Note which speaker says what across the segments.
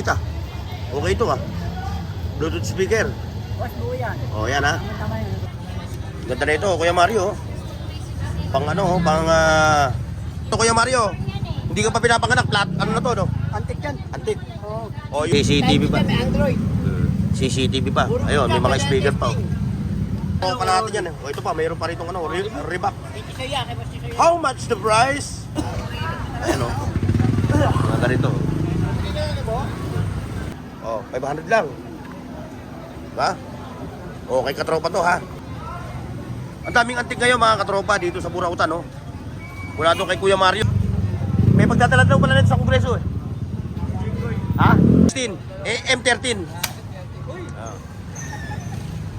Speaker 1: Kita. Okay ito ah. Bluetooth speaker.
Speaker 2: Boss, buo yan.
Speaker 1: Oh, yan ha.
Speaker 2: Tama yun.
Speaker 1: Ganda na ito, Kuya Mario. Pang ano, pang ito Kuya Mario. Hindi ka pa pinapanganak, flat. Ano na to, no?
Speaker 2: Antik yan.
Speaker 1: Antik.
Speaker 2: Oo.
Speaker 1: Oh, CCTV pa.
Speaker 2: May Android.
Speaker 1: CCTV pa. Ayun, may mga speaker pa. Oh, pala natin yan eh. Oh, ito pa, mayroon pa rito ng ano, Reebok. How much the price? Ayan oh. Mga ganito. Oh, 500 lang. Ba? Okay, katropa to ha. Ang daming antik ngayon mga katropa dito sa Burautan, no? Mula doon kay Kuya Mario. May pagdadala daw pala nito sa Kongreso eh. Ha? 16. M13.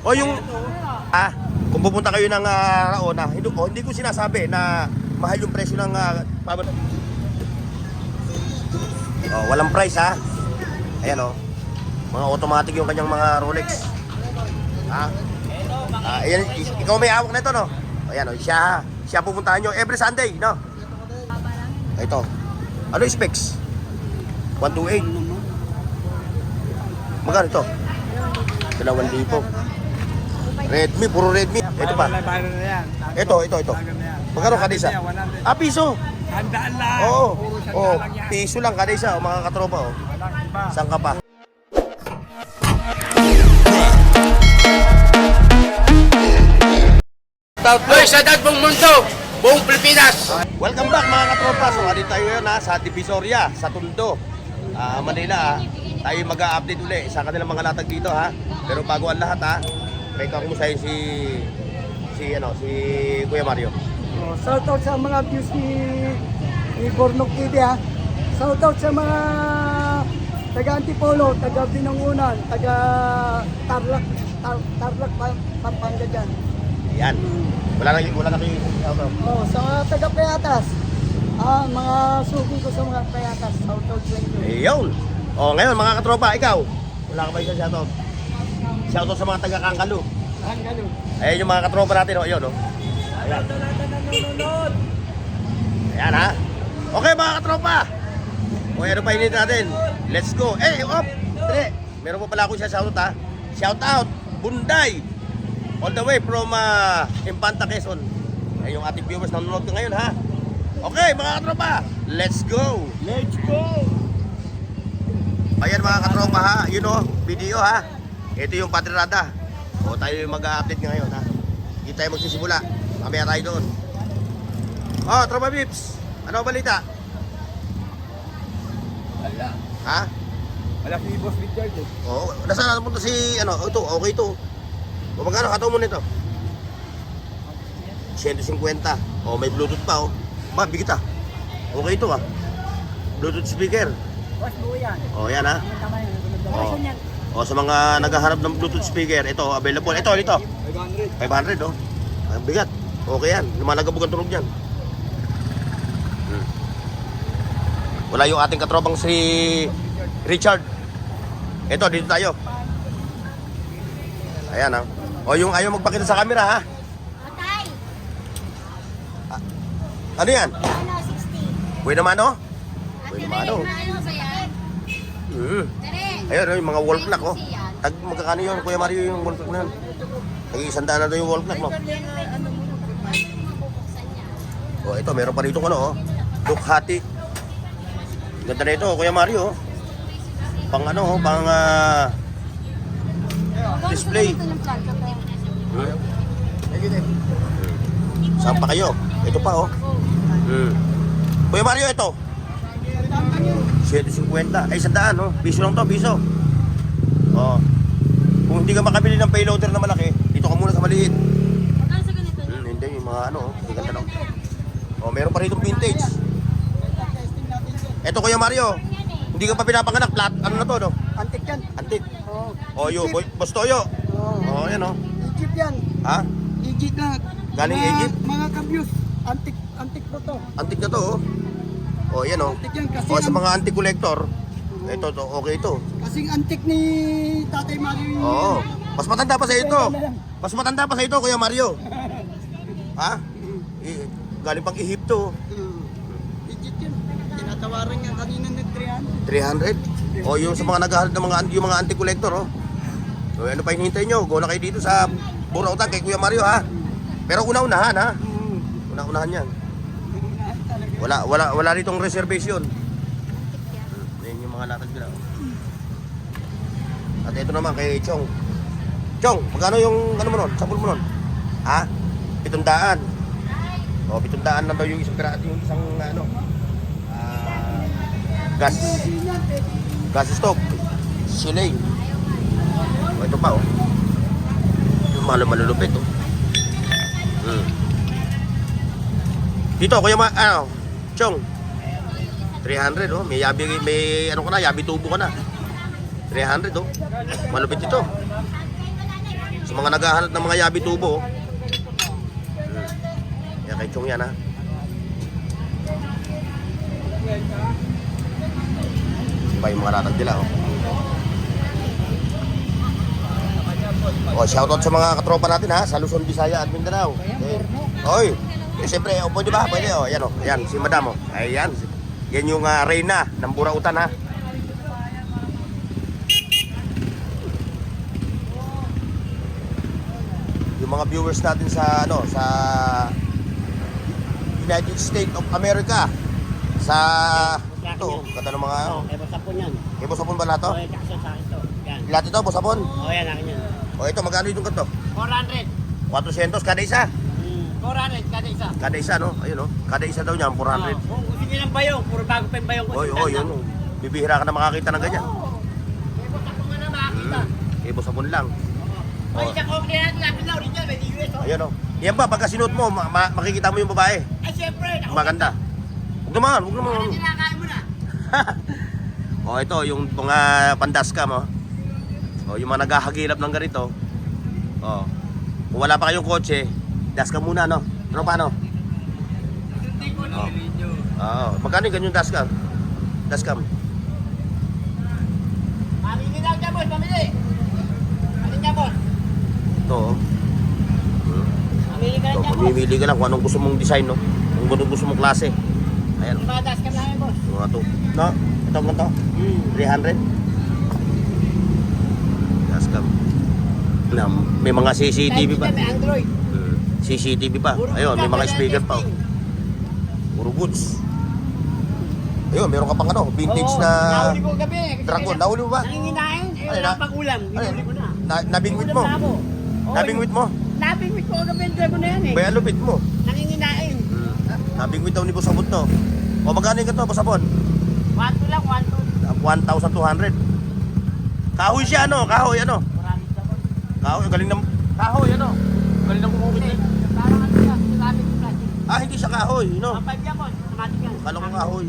Speaker 1: O yung kung pupunta kayo ng Raona, hindi ko sinasabi na mahal yung presyo ng walang price ha. Ayan o. Mga automatic yung kanyang mga Rolex. Ha? Ayan, ikaw may hawak na ito, no? Ayan o, siya pupuntahan nyo every Sunday, no? Ito. Ano yung specs? 128. Magkano ito? 2,000. Redmi, puro Redmi. Ito pa. Ito. Magkano kada isa? Piso.
Speaker 2: Handaan lang.
Speaker 1: Oo, piso lang kada isa, mga katropa. Oh. Saan ka pa?
Speaker 3: Hoy, sa dad buong mundo, buong Pilipinas.
Speaker 1: Welcome back mga katropa. So, andito tayo ngayon sa Divisoria, sa Tondo, Manila. Tayo mag-a-update uli sa kanilang mga latag dito ha. Pero bago ang lahat ha, may kakumusahin si Kuya Mario.
Speaker 2: Shoutout sa mga views ni Bornok TV ha. Shoutout sa mga taga Antipolo, taga Binangunan, taga Tarlac, Pampanga dyan.
Speaker 1: Yan. Wala na kayo.
Speaker 2: Oh, sa mga taga Payatas. Mga suki ko sa mga Payatas. Shoutout sa inyo.
Speaker 1: Ayun. O ngayon mga katropa, ikaw. Wala ka ba isang shoutout? Shoutout sa mga taga Kangalo.
Speaker 2: Hanggang
Speaker 1: Ayan yung mga katropa natin. O, yun o. Ayan. Ayan ha. Okay mga katropa. O ano pa init natin? Let's go. Dali. Meron pa pala akong siya shoutout ha. Shoutout. Bunday. All the way from Infanta, Quezon. Ay yung ating viewers na nanonood ko ngayon ha. Okay mga katropa. Let's go.
Speaker 2: Let's go!
Speaker 1: Ayan mga katropa ha. Yun o. Video ha. Ito yung patirada. O tayo yung mag-update ngayon ha. Hindi tayo magsisimula. Mamaya tayo doon. Oh, Tropa Vips. Ano ang balita?
Speaker 3: Wala.
Speaker 1: Ha?
Speaker 3: Wala si Boss Richard eh.
Speaker 1: Oo. Nasaan napunta si ito, okay ito. O magkano kataw mo nito? 150. O may Bluetooth pa o. Ba, bigit ah. Okay ito ah. Bluetooth speaker.
Speaker 2: Boss, buo yan.
Speaker 1: O yan ha.
Speaker 2: Tama yun.
Speaker 1: O. O sa mga naghahanap ng Bluetooth speaker, ito available. Ito.
Speaker 3: 500.
Speaker 1: 500 oh. Ang bigat. Okay yan. Lumalagabog ang tunog yan. Wala yung ating katropang si Richard. Ito, dito tayo. Ayan ha. O yung ayaw magpakita sa camera ha.
Speaker 4: Patay!
Speaker 1: Ano yan?
Speaker 4: Ano, 60?
Speaker 1: Pwede naman oh.
Speaker 4: At
Speaker 1: Pwede
Speaker 4: yun
Speaker 1: naman oh.
Speaker 4: ano ba yan? Tere!
Speaker 1: Ayun, yung mga wall clock oh. Tag magkakano yun, Kuya Mario, yung wall clock na yun. Nag-100 na daw yung wall clock mo.
Speaker 4: Mabubuksan niya.
Speaker 1: O ito, meron pa rito ano oh. Ducati. Ganda na ito, Kuya Mario oh. Pang ano oh, pang display. Saan pa kayo? Ito pa oh. Kuya Mario, ito. 150. Ay, 100 oh. Piso lang to, piso. Oh. Kung hindi ka makabili ng payloader na malaki, dito ka muna sa maliit.
Speaker 4: Magkano sa ganito?
Speaker 1: Hindi, yung mga ano, hindi ganda lang. Oh, meron pa rito vintage. Ito Kuya Mario, hindi ka pa pinapanganak, flat. Ano na to, no?
Speaker 2: Antik yan.
Speaker 1: Antik.
Speaker 2: Oo.
Speaker 1: Oh, Boss Toyo.
Speaker 2: Oo.
Speaker 1: Oh, yan oh.
Speaker 2: Egypt yan.
Speaker 1: Ha?
Speaker 2: Egypt na.
Speaker 1: Galing Egypt?
Speaker 2: Mga kabyus. Antik po to.
Speaker 1: Antik na to, oh. Oh, yan oh.
Speaker 2: Antik yan kasi
Speaker 1: Oh, sa mga antik collector, ito to, okay to.
Speaker 2: kasing antik ni Tatay Mario.
Speaker 1: Oo. Mas matanda pa sa ito. Mas matanda pa sa ito, Kuya Mario. Ha? Galing pang Ehipto.
Speaker 2: Egypt yan. Tinatawaran niya kanina ng 300.
Speaker 1: 300? O yung sa mga naghahanap ng yung mga anti-collector, oh. So ano pa hinihintay nyo? Go na kayo dito sa Burautan kay Kuya Mario, ha. Pero una-unahan, ha. Una-unahan yan. Wala ditong reservation. Yan yung mga latag nila. At ito naman kay Chong. Chong, magkano yung ano mo nun? Sapul mo nun? Ha? 700. O, 700 lang daw yung isang pirato, yung isang ano, gas stove. Silay. O, ito pa, oh. Yung malulupit, oh. Dito, kuya Chong. 300, oh. May ano ka na, yabi tubo ka na. 300, oh. Malupit ito. Sa mga naghahanap ng mga yabi tubo, oh. Yan kay Chong yan, ha. Pa yung mga latag nila, oh. Oh, shoutout sa mga katropa natin, ha, sa Luzon, Visaya at Mindanao. Oy, siyempre, pwede ba? Pwede, oh. Yan, oh. Yan, si Madam, oh. Ayan. Yan yung reyna ng Burautan, ha. Yung mga viewers natin sa ano, sa United States of America. Sa ito, ganda ng mga
Speaker 5: Kaya bosapon yan.
Speaker 1: Kay Bosapon ba nato?
Speaker 5: Okay, kaso sa akin to. Yan.
Speaker 1: Lahat ito, Bosapon.
Speaker 5: Yan, akin yan.
Speaker 1: O ito, magkano itong kanto?
Speaker 5: 400.
Speaker 1: 400 kada isa.
Speaker 5: 400 kada isa.
Speaker 1: Kada isa, no? Ayun, no? Kada isa daw niya, 400.
Speaker 5: Kung gusto nyo ng bayong, puro bago pa yung bayong ko.
Speaker 1: Oy, yun. Bibihira ka na makakita ng ganyan.
Speaker 5: Kaya bosapon nga na makakita.
Speaker 1: Kay Bosapon lang.
Speaker 5: Ay, sa company natin, lapit na original, may US.
Speaker 1: Ayun, no? Yan ba, pagka sinuot mo, makikita mo yung babae.
Speaker 5: Ay, siyempre.
Speaker 1: Maganda. Huwag naman.
Speaker 5: Ano kinakain mo na?
Speaker 1: O ito yung mga pandaskam, oh. O yung mga naghahagilap ng ganito. O. Kung wala pa kayong kotse, dashcam muna, no? Ano pa, no?
Speaker 5: Hindi ko na video.
Speaker 1: Oo. Magkano yung ganyang dashcam? Dashcam.
Speaker 5: Mamili lang dyan, boss. Mamili. Alin dyan, boss?
Speaker 1: Ito, oh.
Speaker 5: Mamili ka lang
Speaker 1: Ito,
Speaker 5: dyan, boss.
Speaker 1: mamimili ka lang kung anong gusto mong design, no? Kung anong gusto mong klase. Ayan.
Speaker 5: Yung mga dashcam namin, boss.
Speaker 1: Yung mga to. No? Ito, ganito. 300. Dashcam. Na, may mga CCTV pa.
Speaker 5: May Android.
Speaker 1: CCTV pa. Ayun, may mga speaker pa. Oh. Puro goods. Ayun, meron ka pang ano, vintage na
Speaker 5: Nahuli ko gabi.
Speaker 1: Dragon. Nahuli mo ba?
Speaker 5: Nanginginain. Eh,
Speaker 1: Ano
Speaker 5: wala
Speaker 1: na?
Speaker 5: pang ulam.
Speaker 1: Ano
Speaker 5: Hinuli ko na.
Speaker 1: Nabingwit mo?
Speaker 5: Ulam na ako. Oo,
Speaker 1: Nabingwit mo?
Speaker 5: Nabingwit ko gabi yung dragon na yan eh.
Speaker 1: Baya lupit mo.
Speaker 5: Nanginginain.
Speaker 1: Nabingwit daw ni Bosabot, no? O magkano yung ganito, Bosabon?
Speaker 5: 1-2 lang, 1-2.
Speaker 1: 1,200. Kahoy siya, ano? Kahoy, ano?
Speaker 5: Marami sa boss.
Speaker 1: Kahoy, galing ng... Kahoy, ano? Galing ng kumukit.
Speaker 5: Kasi, parang ano siya, sinabi ko plastic.
Speaker 1: Ah, hindi siya kahoy, no?
Speaker 5: Mapag yan, boss. Automatic yan.
Speaker 1: Kala ko kahoy.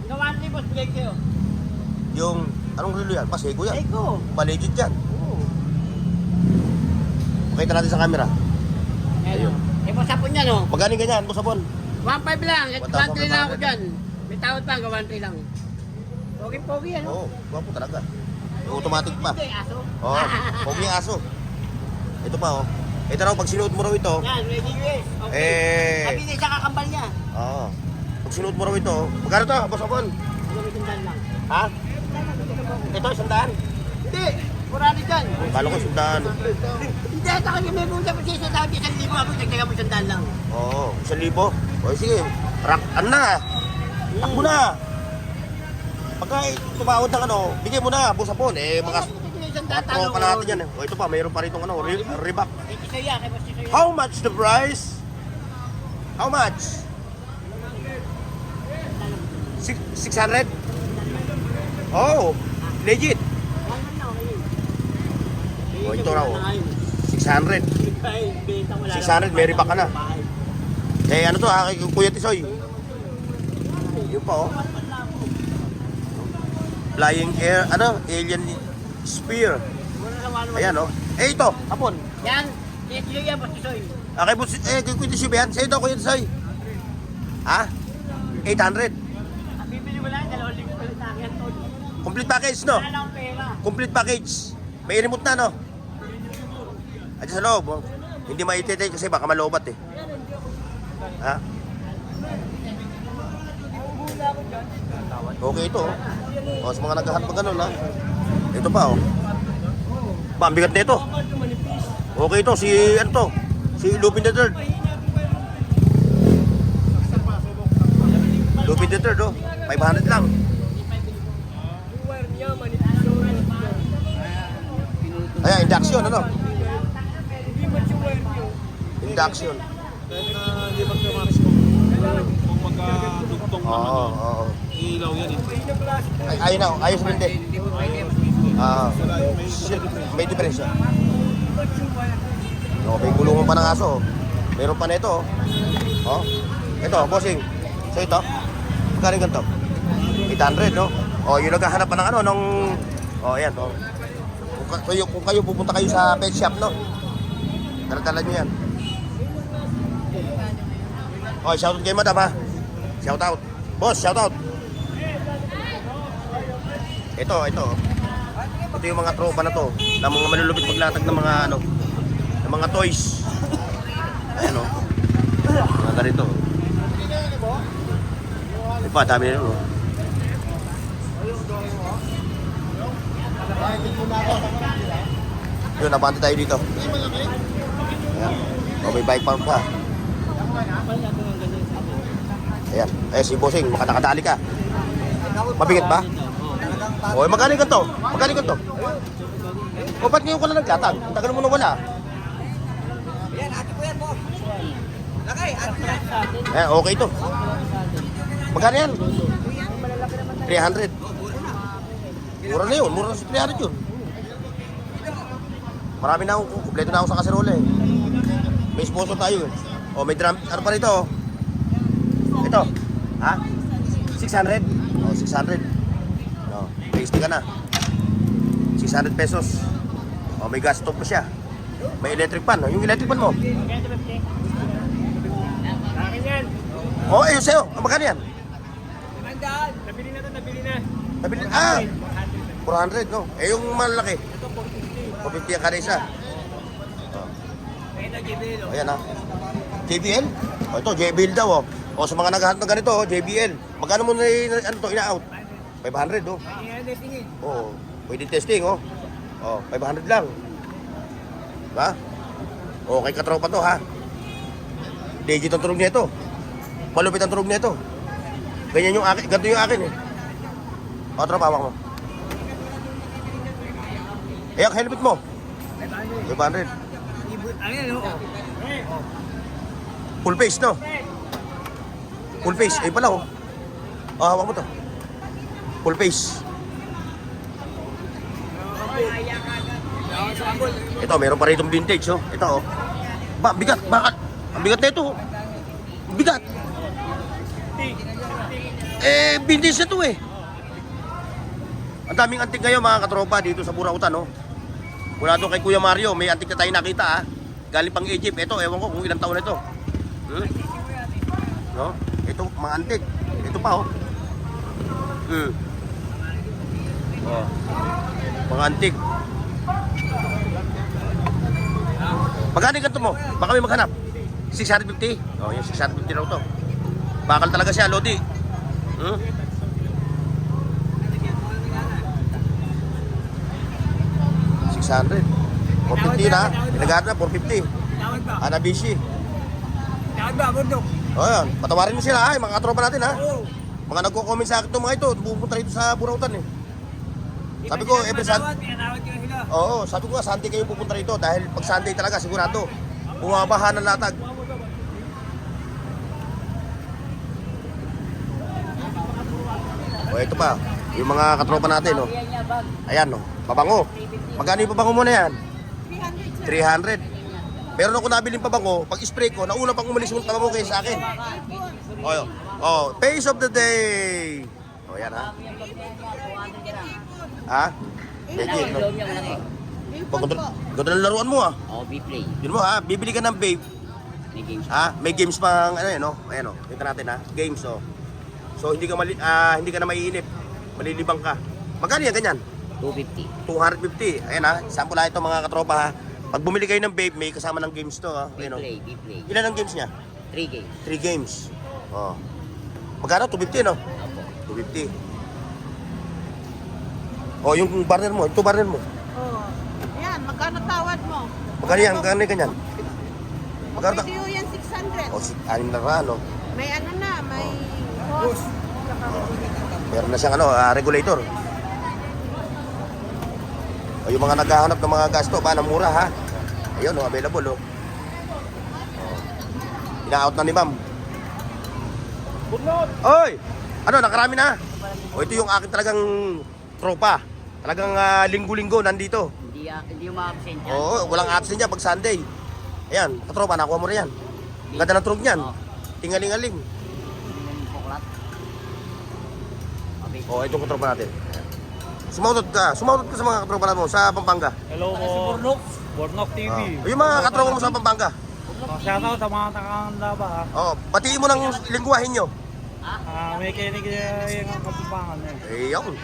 Speaker 5: Hanggang 1-3, boss. Bigay sa'yo.
Speaker 1: Yung, anong relo yan? Pasego yan.
Speaker 5: Ay ko.
Speaker 1: Palegit yan.
Speaker 5: Oo.
Speaker 1: Pakita natin sa camera.
Speaker 5: Ayun. Eh, boss, hapon yan, oh.
Speaker 1: Magkano yung ganyan, Bosabon?
Speaker 5: 1-5 lang. 1-3 lang ako
Speaker 1: 1,500.
Speaker 5: dyan. May tawad pa, hanggang 1-3 lang. Pogi-pogi, ano?
Speaker 1: Oo, gwapo talaga. Yung automatic pa.
Speaker 5: Hindi, aso.
Speaker 1: Oo, pogi yung aso. Ito pa, oh. Ito raw, pag sinuot mo raw ito,
Speaker 5: Yan, ready US. Okay.
Speaker 1: Eh.
Speaker 5: Sabi niya, isang kakambal niya.
Speaker 1: oo. Pag sinuot mo raw ito, magkano to, Bosabon?
Speaker 5: Hanggang isang lang.
Speaker 1: Ha? Ito, 100.
Speaker 5: Hindi, murali dyan.
Speaker 1: Kala ko 100.
Speaker 5: Hindi, sa kanya may bunta pa siya sa 1,000 ako, nagtaga mo 100 lang.
Speaker 1: Oo, 1,000. O sige, ano na? Takbo na. Pagka tumawad ng ano, bigay mo na, Bosabon. Eh, mga tropa natin yan. O ito pa, mayroon pa rin itong ano, Reebok.
Speaker 5: Isa yan, kay Boss Tisoy.
Speaker 1: How much the price? How much? 600? Oh, legit. Oh, ito raw. 600. 600, may Reebok ka na. Eh, ano to ha, kay Kuya Tisoy? Yun pa, oh. Flying air, ano, alien spear. Ayan, oh. Eh, ito, hapon.
Speaker 5: Yan, Tisoy yan, Boss Tisoy.
Speaker 1: Okay, kay Kuya Tisoy ba yan? Sa'yo ito, Kuya Tisoy. Ha? 800.
Speaker 5: Bibili mo lang, 2,000 ulit na yan, Tol.
Speaker 1: Complete package, no?
Speaker 5: Wala na akong pera.
Speaker 1: Complete package. May remote na, no? At sa loob, oh. Hindi maititay kasi baka malobat, eh. Ha? Okay ito, oh. O, sa mga naghahat pa ganun, ha. Ito pa, oh. Ba, ang bigat na ito. Okay ito, si, ano to? Si Lupin the Third. Lupin the Third, oh. 500 lang. Ayan, induction, ano? Induction.
Speaker 6: Hindi magka-maximum. Kung magka-dugtong naman
Speaker 1: Oo, oo.
Speaker 6: ilaw yan eh.
Speaker 1: Ay, ayun na, ayos rin din. Shit, may diferensya. No, may kulungan pa ng aso. Meron pa na ito. Oh. Ito, bossing. So ito, magkano ganito? 800, no? Oh, yung naghahanap pa ng ano, nung... Oh, ayan, oh. Kung kayo pupunta kayo sa pet shop, no? Dala-dala nyo yan. Oh, shoutout kay madam, ha? Shoutout. Boss, shoutout. Ito. Ito yung mga tropa na to, na mga malulupit maglatag ng mga ano, ng mga toys. Ayan, oh. Mga ganito. Ito pa, dami nila, oh. Yun, nabante tayo dito. Ayan. O, may bike park pa. Ayan. Eh, si Bossing, nakadali ka. Mabigat ba? O, magkano yung ganito? Magkano yung ganito? O, ba't ngayon ka na naglatag? Ang tagal mo na wala. Eh, okay ito. Magkano yan? 300. Mura na yun. Mura na sa 300 yun. Marami na ako. Kompleto na ako sa kaserola eh. May sponsor tayo eh. O, may drum. Ano pa rito? Ito. Ha? 600? O, 600. No, tasty ka na. 600 pesos. O, may gas stove pa siya. May electric pan. Yung electric pan mo. O, ayun sa'yo. Magkano yan?
Speaker 6: Nabili na.
Speaker 1: Nabili, 400, no? Eh, yung malaki. 450 ang kada isa. Oh. Ayan, ha? JBL? O, ito, JBL daw, oh. O, sa mga naghahanap ng ganito, oh, JBL. Magkano mo na, ano to, ina-out? 500, oh. Oo, pwede testing, oh. Oh, 500 lang. Diba? Okay, katropa to, ha? Legit ang tunog nito. Malupit ang tunog nito. Ganyan yung akin, ganito yung akin, eh. O, tropa, hawak mo. Eh, ang helmet mo? 500. Full face, no? Full face. Eh, pala, oh. O, hawak mo to. Full face. Ito, meron pa rin itong vintage, oh. Ito, oh. Ba, bigat. Bakit? Ang bigat na ito, oh. Bigat. Eh, vintage na ito, eh. Ang daming antik ngayon, mga katropa, dito sa Burautan, no? Mula doon kay Kuya Mario, may antik na tayo nakita, ha? Galing pang Egypt. Ito, ewan ko kung ilang taon na ito. No? Ito, mga antik. Ito pa, oh. Oh. Mga antik. Magkano yung ganito mo? Baka may maghanap. 650? Oh, yung 650 raw to. Bakal talaga siya, Lodi. 600. 450 na. Pinagahan na, 450. Hanabishi. O yan, patawarin mo sila, ha, mga katropa natin, ha. Mga nagko-comment sa akin itong mga ito, pupunta rito sa Burautan, eh. Sabi ko, every Sunday. Oo, sabi ko, Sunday kayo pupunta rito dahil pag Sunday talaga, sigurado, bumabaha ng latag. O, ito pa, yung mga katropa natin, no. Ayan, no, pabango. Magkano yung pabango mo na yan? 300. Meron ako nabiling pabango, pag spray ko, nauna pang umalis yung pabango kayo sa akin. Face of the day. O, yan, ha. Ha? Legit, no? Ganda ng laruan mo, ha.
Speaker 5: Oo, B-play.
Speaker 1: Yun mo, ha, bibili ka ng vape.
Speaker 5: May games.
Speaker 1: Ha? May games pang, ano yun, no? Ayan, no. Ito natin, ha. Games, oh. So, hindi ka na maiinip. Malilibang ka. Magkano yan, ganyan?
Speaker 5: 250.
Speaker 1: 250. Ayan, ha. Sample lang ito, mga katropa, ha. Pag bumili kayo ng vape, may kasama ng games to, ha. Ayan, no.
Speaker 5: B-play.
Speaker 1: Ilan ang games niya?
Speaker 5: 3 games.
Speaker 1: 3 games. Oh. Magkano? 250, no?
Speaker 5: Opo.
Speaker 1: 250. Oh, yung barner mo, ito barner mo.
Speaker 7: Oh. Yan, magkano tawad mo?
Speaker 1: Magkano yan? Magkano yung ganyan? Magkano ta?
Speaker 7: Pwede yun yan 600.
Speaker 1: Oh, 6 na ra, no?
Speaker 7: May ano na, may hose.
Speaker 1: Meron na siyang ano, regulator. O, yung mga naghahanap ng mga gasto ba na mura ha? Ayun, oh, available oh. Ina-out na ni ma'am. Oy! Ano, nakarami na? O, ito yung akin talagang tropa. Talagang linggo-linggo nandito.
Speaker 5: Hindi umabsent yan.
Speaker 1: Oo, walang absent niya pag Sunday. Ayan, katropa, nakuha mo na yan. Ganda ng trog niyan. Tingaling-aling.
Speaker 5: Puklat.
Speaker 1: O, itong katropa natin. Sumautot ka sa mga katropa natin mo sa Pampanga.
Speaker 6: Hello po. Bornok TV.
Speaker 1: Yung mga katropa mo sa Pampanga.
Speaker 6: Shoutout sa mga takahanda ba ha?
Speaker 1: Oh, batiin mo ng lingwahin nyo.
Speaker 6: May kinig yung kapupangan eh.
Speaker 1: Ayun.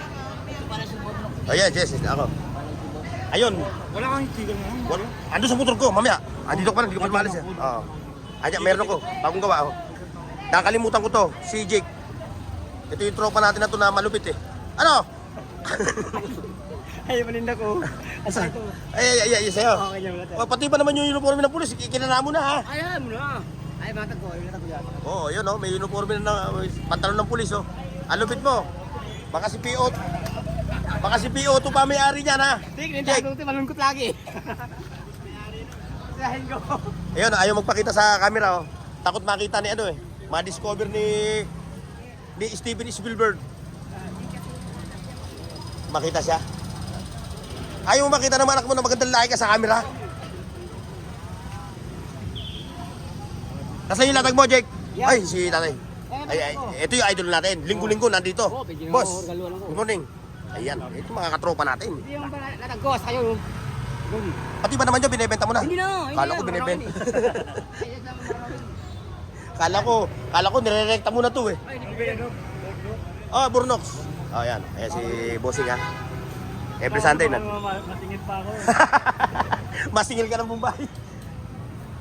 Speaker 1: Ayan, Jess, ako. Ayun.
Speaker 6: Wala kang chicken mo.
Speaker 1: Ando sa motor ko, mamaya. Andito ka pa lang, hindi ko pa lumalis. Oo. Ayan, meron ako. Bagong gawa ako. Nakalimutan ko to, si Jake. Ito yung tropa natin na to na malupit eh. Ano?
Speaker 6: Ay, maninda ko. Asa ito?
Speaker 1: Ay, sa'yo.
Speaker 6: Okay, yan wala.
Speaker 1: Oh, pati pa naman yung uniforme ng pulis, kinana mo na ha.
Speaker 5: Ayan mo na. Ay, matag ko yan.
Speaker 1: Oo, yun oh, may uniforme na pantalon ng pulis oh. Alupit mo. Baka si PO. Baka si PO to pa may-ari niyan ha. Jake.
Speaker 5: Malungkot lagi.
Speaker 1: Ayun, ayaw magpakita sa camera oh. Takot makita ni ano eh. Ma-discover ni Steven Spielberg. Makita siya. Ayaw mo makita ng anak mo na magandang laki ka sa camera. Nasaan yung latag mo, Jake? Ay, si tatay. Ay, ito yung idol natin. Linggo-linggo nandito. Boss, good morning. Ayan, ito mga katropa natin.
Speaker 5: Hindi yung latag ko, sa'yo.
Speaker 1: Pati ba naman dyan, binibenta mo na?
Speaker 5: Hindi na.
Speaker 1: Kala ko binibenta. Kala ko nire-recta mo na to eh. Oh, Burnox. Oh, ayan. Ayan si Bossing ha. Every Sunday na.
Speaker 6: Matingin pa ako.
Speaker 1: Masingil ka ng Mumbai.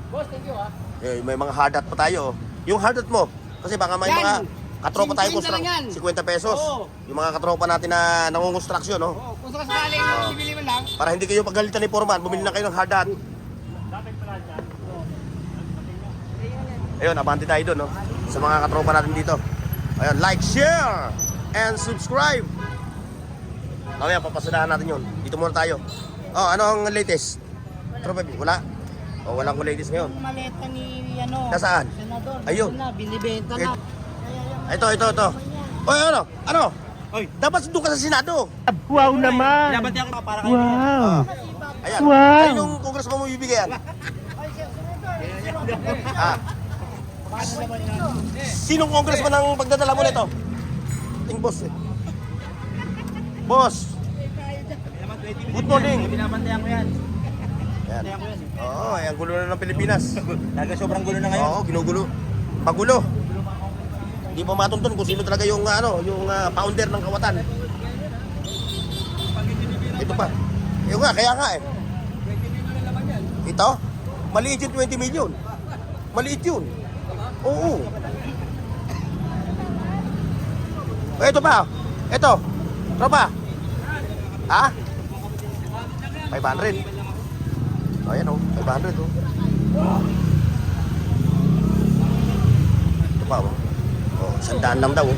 Speaker 5: Boss, thank you ha.
Speaker 1: Eh, may mga hard hat pa tayo. Oh. Yung hard hat mo, kasi baka may
Speaker 5: Yan.
Speaker 1: mga katropa tayo
Speaker 5: 50 lang yan.
Speaker 1: 50 pesos.
Speaker 5: Oo.
Speaker 1: Yung mga katropa natin na nangungonstruction, no?
Speaker 5: Oh, kung sakaling bibili mo lang.
Speaker 1: Para hindi kayo pagalitan ni Foreman, bumili na kayo ng hard hat. Ayun, abante tayo doon, no? Sa mga katropa natin dito. Ayun, like, share, and subscribe. Mamaya, papasadahan natin yun. Dito muna tayo. Oh, ano ang latest? Tropa, wala? Oh, walang latest ngayon.
Speaker 7: Yung maleta ni ano,
Speaker 1: Nasaan?
Speaker 7: senador.
Speaker 1: Ayun.
Speaker 7: Na, binibenta na.
Speaker 1: Ito. Oy, ano?
Speaker 6: Oy.
Speaker 1: Dapat doon ka sa Senado.
Speaker 6: Wow naman. Pinabati ako para kayo. Wow.
Speaker 1: Ayan.
Speaker 6: Wow.
Speaker 1: Ayun yung congressman mo bibigyan. Ah. Sinong congressman ang pagdadala mo nito? Ting boss eh. Boss. Good morning.
Speaker 6: Binabantayan ko yan.
Speaker 1: Ayan. Oo, ang gulo na ng Pilipinas.
Speaker 6: Talaga sobrang gulo na ngayon.
Speaker 1: Oo, ginugulo. Pagulo. Hindi pa matuntun kung sino talaga yung founder ng kawatan. Ito pa. Yung kaya nga eh. Ito, maliit yung 20 million. Maliit yun. Oo. Ito pa. Ito. Tropa. Ha? 500. Ayan o, 500 o. Ito pa o. Oh, 100 lang daw o.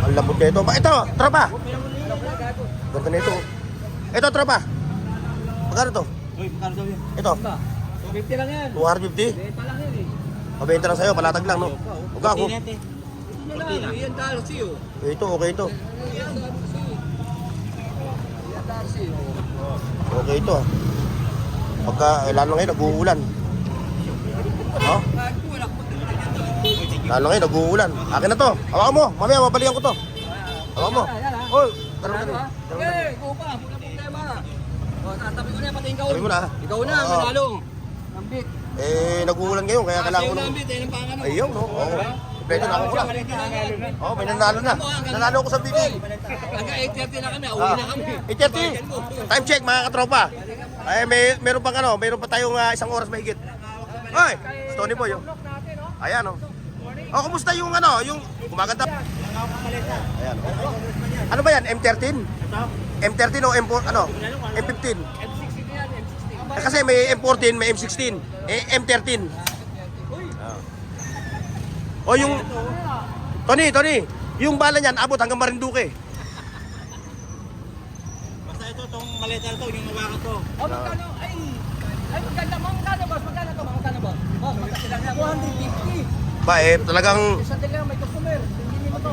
Speaker 1: Ang lambot na ito. Ito, tropa. Ganda na ito. Ito, tropa. Magkano to?
Speaker 6: Uy, magkano daw yun?
Speaker 1: Ito.
Speaker 6: 250 lang yan.
Speaker 1: 250.
Speaker 6: Benta lang yan eh.
Speaker 1: Mabenta lang sa'yo, palatag lang no. Huwag ako.
Speaker 6: Yan talo siyo.
Speaker 1: Ito, okay ito. Okay ito ah. Pagka, lalo ngayon, nag-uulan. No? Lalo ngayon, nag-uulan. Akin na to. Hawakan mo. Mamaya, mabalikan ko to. Hawakan mo. Oy, tanong ka rin.
Speaker 5: Okay, ikaw pa. Pula problema. O, tatabi ko na pati ikaw.
Speaker 1: Sabi mo na.
Speaker 5: Ikaw na,
Speaker 1: Oo.
Speaker 5: manalo. Lambit.
Speaker 1: Eh, nag-uulan ngayon, kaya kailangan ko
Speaker 5: Yung
Speaker 1: ng...
Speaker 5: lambit, yan ang pangano.
Speaker 1: Ayun, no? Oo. Pwede na ako pula. Oo, may nanalo na. Nanalo ko sa bidding.
Speaker 5: Hanggang 8:30 na kami, uwi na kami.
Speaker 1: 8:30. Time check mga katropa. Ay, meron pang meron pa tayong 1 oras mahigit. Ay, Stony Boy. Oh. Ayan oh. Oh, kumusta yung ano, yung gumaganda? Ayan. Ano ba yan? M13? M13 o M4, ano? M15? Kasi may M14, may M16, M13. O yung Tony, yung bala niyan abot hanggang Marinduque.
Speaker 6: Basta ito, itong maleta na ito, yung hawakan to.
Speaker 2: Oh, magkano? Ay, magkano, boss? Magkano to? Magkano, boss? Boss, magkano? 250.
Speaker 1: Ba eh, talagang
Speaker 2: Isang lang, may customer. Hindi mo to.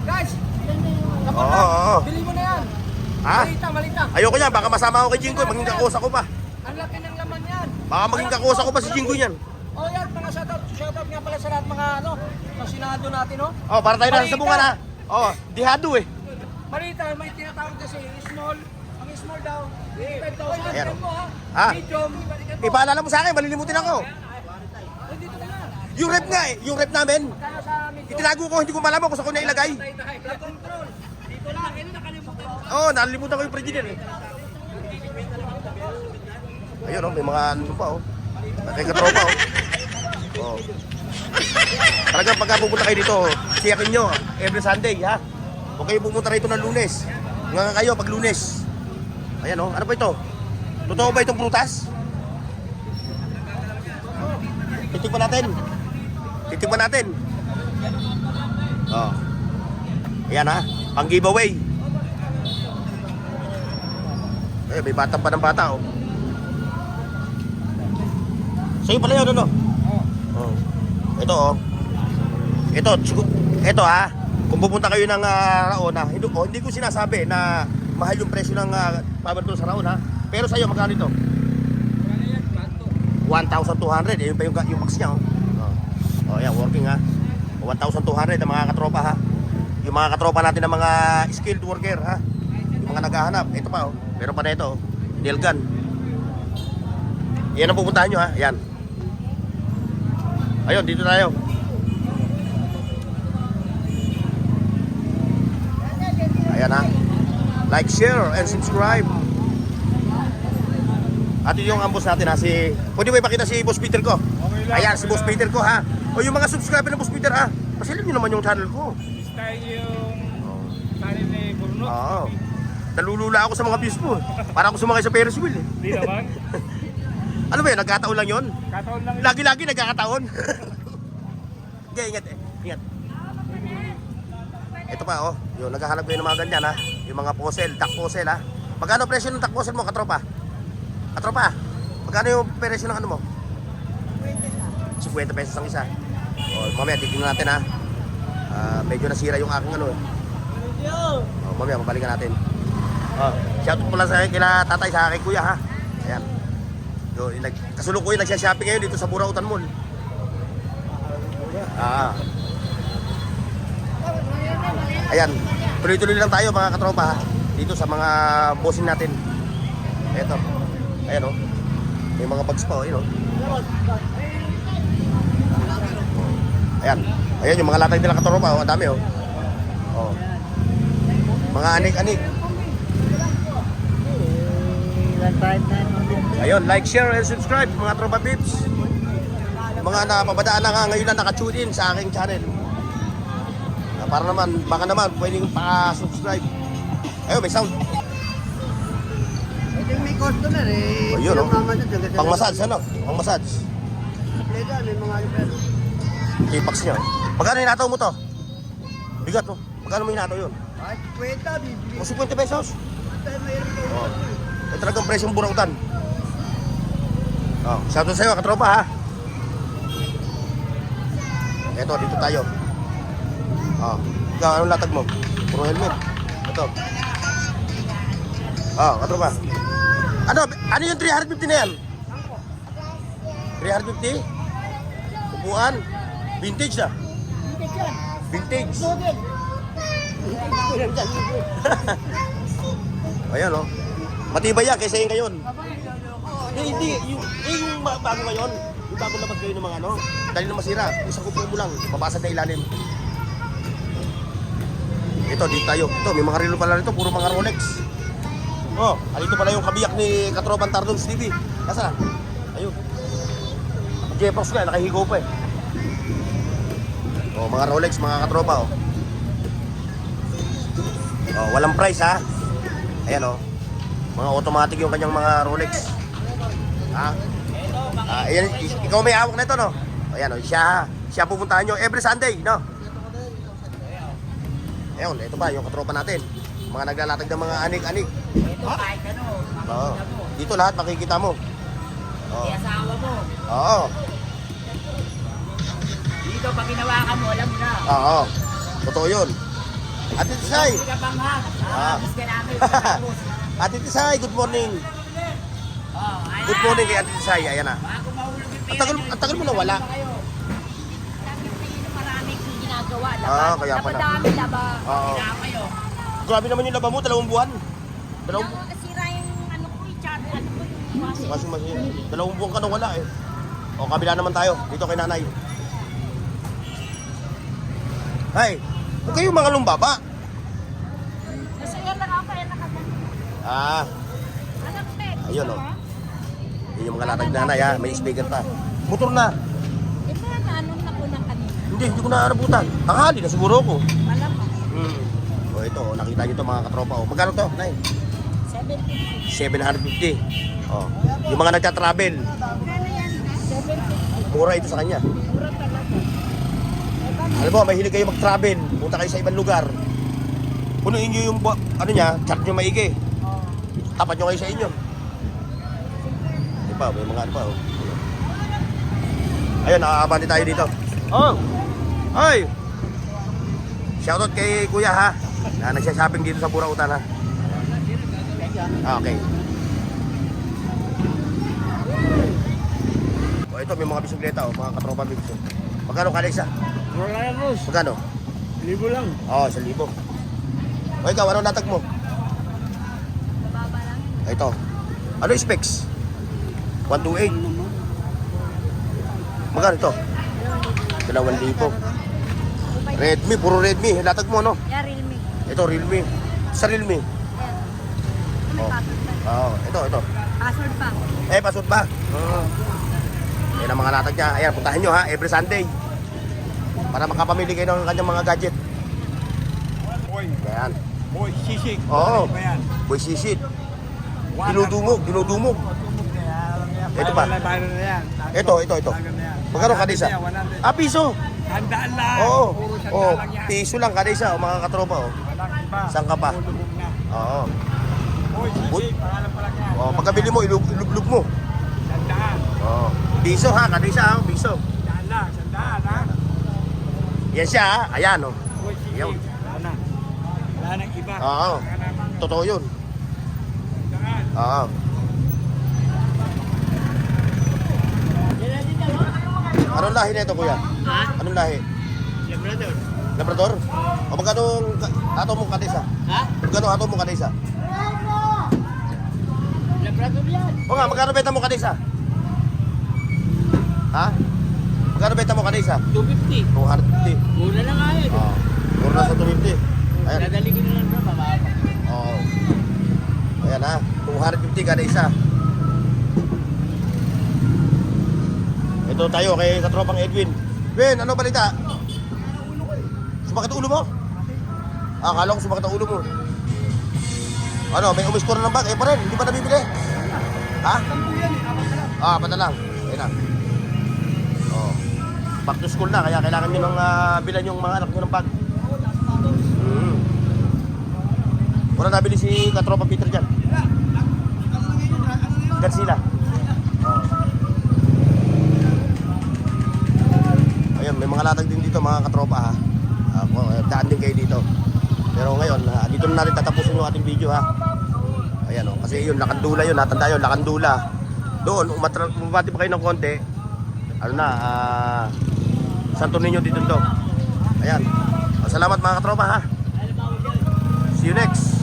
Speaker 2: Guys,
Speaker 1: Oo.
Speaker 2: bili mo na yan.
Speaker 1: Ha?
Speaker 2: Malita.
Speaker 1: Ayoko niyan, baka masama ako kay Jinggoy, maging kakusa ko pa.
Speaker 2: Ang laki ng laman yan.
Speaker 1: Baka maging kakusa ko pa si Jinggoy niyan.
Speaker 2: Oh, yan, mga shoutout nga pala sa lahat mga kasinado natin, no?
Speaker 1: Oh, para tayo na sa bunga na. Oh, dihado eh.
Speaker 2: Malita, may tinatawag kasi small. Ang small daw, 25,000.
Speaker 1: Ayan,
Speaker 2: Mo, ha?
Speaker 1: Ha?
Speaker 2: Medium.
Speaker 1: Ipaalala mo sa akin, malilimutin ako.
Speaker 2: Dito na lang.
Speaker 1: Yung rep nga eh, yung rep namin.
Speaker 2: Kano sa medium?
Speaker 1: Itinago ko, hindi ko malaman kung saan ko na ilagay.
Speaker 2: Blood control. Dito lang, yun nakalimutan.
Speaker 1: Oo, nakalimutan ko yung president eh. Ayun oh, may mga ano pa oh. Nakikatropa oh. Oh. Talagang pagka pupunta kayo dito, siyakin nyo every Sunday ha. Huwag kayo pumunta rito ng Lunes. Nga kayo pag Lunes. Ayan oh, ano ba ito? Totoo ba itong prutas? Titikman natin. Oh. Ayan ha, pang giveaway. Eh, may bata pa ng bata oh. Sa'yo pala yun, ano? Oo. Ito, oh. Ito, ha. Kung pupunta kayo ng Raon, ha. Hindi ko sinasabi na mahal yung presyo ng power tool sa Raon, ha. Pero sa'yo, magkano ito? 1,200. Eh, yun pa yung max niya, oh. Oh, yan, working, ha. 1,200 ang mga katropa, ha. Yung mga katropa natin ng mga skilled worker, ha. Yung mga naghahanap. Ito pa, oh. Meron pa na ito, oh. Nail gun. Yan ang pupuntahan nyo, ha. Yan. Ayun, dito tayo. Ayan ha. Like, share, and subscribe. At yung ambos natin ha, pwede ba ipakita si Boss Peter ko? Ayan, si Boss Peter ko ha. O yung mga subscriber ng Boss Peter ha, pasilin nyo naman yung channel ko.
Speaker 6: Style yung channel ni Bruno.
Speaker 1: Oo. Nalulula ako sa mga views mo. Para ako sumakay sa Ferris wheel eh.
Speaker 6: Hindi naman.
Speaker 1: Ano ba yun, nagkataon lang yun?
Speaker 6: Kataon lang.
Speaker 1: Lagi-lagi nagkakataon. Okay, ingat. Ito pa oh, yung naghahanap kayo ng mga ganyan ha. Yung mga posel, duck posel ha. Magkano presyo ng duck posel mo, katropa? Katropa, magkano yung presyo ng ano mo? 50 pesos ang isa. O, mamaya titingnan natin ha. Medyo nasira yung aking ano eh. O, mamaya mabalikan natin. Shoutout pala sa akin kila tatay, sa akin kuya ha. Ayan. Kasulukuyang nagsya-shopping ngayon dito sa Burautan Mall. Ayan, tuloy-tuloy lang tayo mga katropa ha. Dito sa mga bossing natin. Eto. Ayan o. May mga bags pa o. Ayan o. Ayan. Ayan yung mga latag nila katropa o. Ang dami o. Mga anik-anik. Ayun, like, share, and subscribe mga tropa pips. Mga napabadaan na nga ngayon na naka-tune in sa aking channel. Para naman, baka naman pwedeng pa-subscribe. Ayun, may sound.
Speaker 5: Ito yung may customer eh.
Speaker 1: O yun o. Pang-massage ano? Pang-massage.
Speaker 5: Legal, may mga libero.
Speaker 1: T-Pax niya. Magkano hinataw mo to? Bigat o. Magkano mo hinataw yun?
Speaker 5: Ay, kwenta, bibili.
Speaker 1: O 50 pesos?
Speaker 5: Tayo mayroon ko.
Speaker 1: Oh. Ito talagang presyong Burautan. Oh, shoutout sa'yo, katropa ha. Eto, dito tayo. Oh, ikaw, anong latag mo? Puro helmet. Ito. Oh, katropa. Ano yung 350 na yan? 350? Upuan? Vintage na? Vintage. Ayan oh. Matibay yan kaysa yung ngayon. Hindi. Yung bago ngayon. Yung bago labas kayo ng mga ano. Dali na masira. Isang kupo mo lang. Mabasag na ilalim. Ito, dito tayo. Ito, may mga relo pala rito. Puro mga Rolex. Oh, alito pala yung kabiyak ni Katropan Tardon Stevie. Nasa? Ayun. Jepox na, nakahigo pa eh. Oh, mga Rolex, mga katropa, oh. Oh, walang price, ha. Ayan, oh. Mga automatic yung kanyang mga Rolex. Ha? Ayan, ikaw may hawak na ito, no? Ayan, oh, siya pupuntahan nyo every Sunday, no? Ayun, ito pa, yung katropa natin. Mga naglalatag ng mga anik-anik.
Speaker 5: Ito kahit ano.
Speaker 1: Oo. Dito lahat makikita mo. Oo.
Speaker 5: Asawa mo.
Speaker 1: Oo.
Speaker 5: Dito pag ginawa ka mo, alam mo na.
Speaker 1: Oo. Totoo yun. Ate Tisay.
Speaker 5: Hindi ka pang hang. Miss ka namin.
Speaker 1: Ate Tisay, good morning.
Speaker 5: Oh,
Speaker 1: Good morning kay Ate Tisay. Ayan na.
Speaker 5: Bago mahulog yung
Speaker 1: Ang tagal mo na wala.
Speaker 4: Maraming ginagawa.
Speaker 1: Kaya pala.
Speaker 4: Labadami, laba.
Speaker 1: Oo.
Speaker 5: Kailangan kayo.
Speaker 1: Grabe naman yung laba mo, 2 buwan. Dalawang
Speaker 4: Sira yung ano ko, i-charge ano ko, yung washing.
Speaker 1: washing machine. 2 buwan ka na wala eh. O, kabila naman tayo. Dito kay nanay. Hay, huwag kayong mga lumbaba.
Speaker 4: Kasi yan lang ako, kaya nakaganto. Anak, Mek.
Speaker 1: Ayun o. Yun yung mga latag nanay ha. May speaker pa. Motor na.
Speaker 4: Ito na, anong nakunan kanina?
Speaker 1: Hindi ko na narabutan. Tanghali na siguro ko.
Speaker 4: Malamang.
Speaker 1: O ito, nakita nyo ito mga katropa. O, magkano to? Nay?
Speaker 4: 750.
Speaker 1: 750. O, yung mga nagtatravel.
Speaker 4: Kano yan? 750.
Speaker 1: Mura ito sa kanya.
Speaker 4: Mura talaga.
Speaker 1: Alam mo, mahilig kayo mag-travel. Punta kayo sa ibang lugar. Punuin nyo yung, ano niya, chat nyo maigi. Tapat nyo kayo sa inyo. Di ba, may mga ano pa. Oh. Ayun, nakakabati tayo dito. Oh! Ay! Shoutout kay Kuya ha. Na nagsha-shopping dito sa Burautan ha. Okay. O ito, may mga bisikleta oh, mga katropa bigso. Magkano kada isa?
Speaker 6: Wala yan, Ros.
Speaker 1: Magkano?
Speaker 6: 1,000 lang.
Speaker 1: Oo, 1,000. O ikaw, ano latag mo?
Speaker 4: Baba lang.
Speaker 1: Ito. Ano yung specs? 128. Magkano ito? 2,000. Redmi, puro Redmi. Latag mo, no?
Speaker 4: Yeah, Realme.
Speaker 1: Ito, Realme. Sa Realme.
Speaker 4: Yan.
Speaker 1: Oh.
Speaker 4: Password pa.
Speaker 1: Oo, ito.
Speaker 4: Password pa.
Speaker 1: Pasod ba? Oo. Yan ang mga latag niya. Ayan, puntahan nyo ha, every Sunday. Para makapamili kayo ng kanyang mga gadget. Ayan.
Speaker 6: Boy, sisig.
Speaker 1: Oo.
Speaker 6: Ano ba yan?
Speaker 1: Boy sisit. Dinudumog. Ito pa.
Speaker 6: Bago na yan.
Speaker 1: Ito.
Speaker 6: Bago na yan.
Speaker 1: Magkano kada isa?
Speaker 6: 100.
Speaker 1: Piso.
Speaker 6: Handaan lang.
Speaker 1: Oo.
Speaker 6: Puro
Speaker 1: Oo.
Speaker 6: sandaan lang yan.
Speaker 1: Piso lang kada isa, mga katropa. Oh.
Speaker 6: Walang iba.
Speaker 1: Saan ka pa?
Speaker 6: Lulubog na.
Speaker 1: Oo.
Speaker 6: Boy, sisig. Pangalan pa lang yan.
Speaker 1: Oh, pagkabili mo, ilublog mo.
Speaker 6: Sandaan.
Speaker 1: Oo. Piso ha, kada isa ha, piso.
Speaker 6: Sandaan lang. Sandaan ha.
Speaker 1: Yan siya ha. Ayan oh.
Speaker 6: Boy, sisig.
Speaker 1: Yun.
Speaker 6: Wala na. Wala nang iba.
Speaker 1: Oo.
Speaker 6: Wala namang
Speaker 1: Totoo yun.
Speaker 6: sandaan.
Speaker 1: Oo. Anong lahi na ito, kuya?
Speaker 5: Ha?
Speaker 1: Anong lahi?
Speaker 5: Labrador.
Speaker 1: Labrador? O magkano ato mo kada isa?
Speaker 5: Ha?
Speaker 1: Magkano ato mo kada isa?
Speaker 5: Labrador yan.
Speaker 1: O nga, magkano benta mo kada isa? Ha? Magkano benta mo kada isa?
Speaker 5: 250.
Speaker 1: 250.
Speaker 5: Mura lang nga yun.
Speaker 1: Oo. Mura na sa 250. Ayan.
Speaker 5: Dadali ko na lang ba, mababa.
Speaker 1: Oo. Ayan ha. 250 kada isa. Ito tayo kay katropang Edwin. Ben, ano balita? Sumakit ulo mo? Akala ko sumakit ang ulo mo. Ano, may umiskor ng bag? Eh pa rin, hindi pa nabibili. Ha? Apat na lang. Ayun na. Oh. Back to school na, kaya kailangan nyo nang bilan yung mga anak nyo ng bag. Wala nabili si katropa Peter dyan. Godzilla. Ayun, may mga latag din dito mga katropa ha. Daan din kayo dito. Pero ngayon, dito na natin tatapusin yung ating video ha. Ayan o, kasi yun, Lakandula yun, natanda yun, Lakandula. Doon, umabati pa kayo ng konti. Ano na, Santo Niño dito to. Ayan. Salamat mga katropa ha. See you next.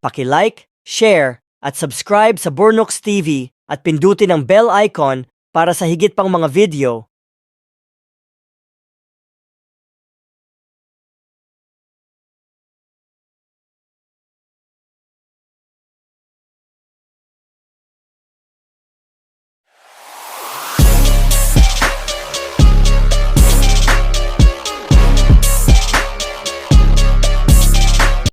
Speaker 8: Paki-like, share, at subscribe sa Bornox TV at pindutin ang bell icon para sa higit pang mga video.